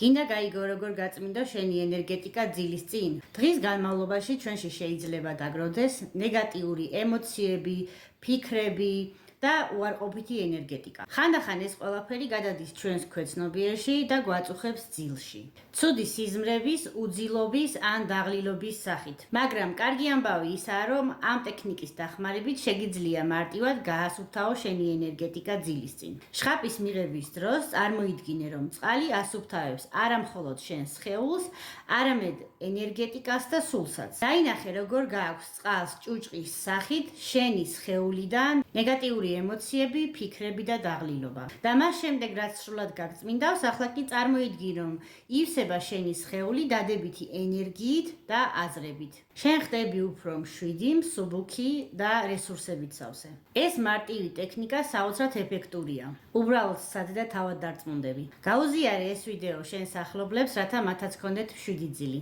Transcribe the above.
გინდა გაიგო როგორ გაწმინდო შენი ენერგეტიკა ძილის წინ. დღის განმავლობაში ჩვენში შეიძლება დაგროვდეს ნეგატიური ემოციები, ფიქრები და უარყოფითი ენერგეტიკა. ხანდახან ეს ყველაფერი გადადის ჩვენს ქვეცნობიერში და გვაწუხებს ძილში. ცუდი სიზმრების, უძილობის ან დაღლილობის სახით. მაგრამ კარგი ამბავი ისაა, რომ ამ ტექნიკის დახმარებით შეგიძლია მარტივად გაასუფთავო შენი ენერგეტიკა ძილის წინ. შხაპის მიღების დროს წარმოიდგინე, რომ წყალი ასუფთავებს არა მხოლოდ შენ სხეულს, არამედ ენერგეტიკას და სულსაც. დაინახე, როგორ გააქვს წყალს ჭუჭყის სახით შენი სხეულიდან ნეგატიური ემოციები, ფიქრები და დაღლილობა. და მას შემდეგ, რაც სრულად გაგწმინდავს, ახლა კი წარმოიდგინე, რომ ივსება შენი სხეული დადებითი ენერგიით და აზრებით. შენ ხდები უფრო მშვიდი, მსუბუქი და რესურსებით სავსე. ეს მარტივი ტექნიკა საოცრად ეფექტურია. უბრალოდ სცადე და თავად დარწმუნდები. გაუზიარე ეს ვიდეო შენს ახლობლებს, რათა მათაც ჰქონდეთ მშვიდი ძილი.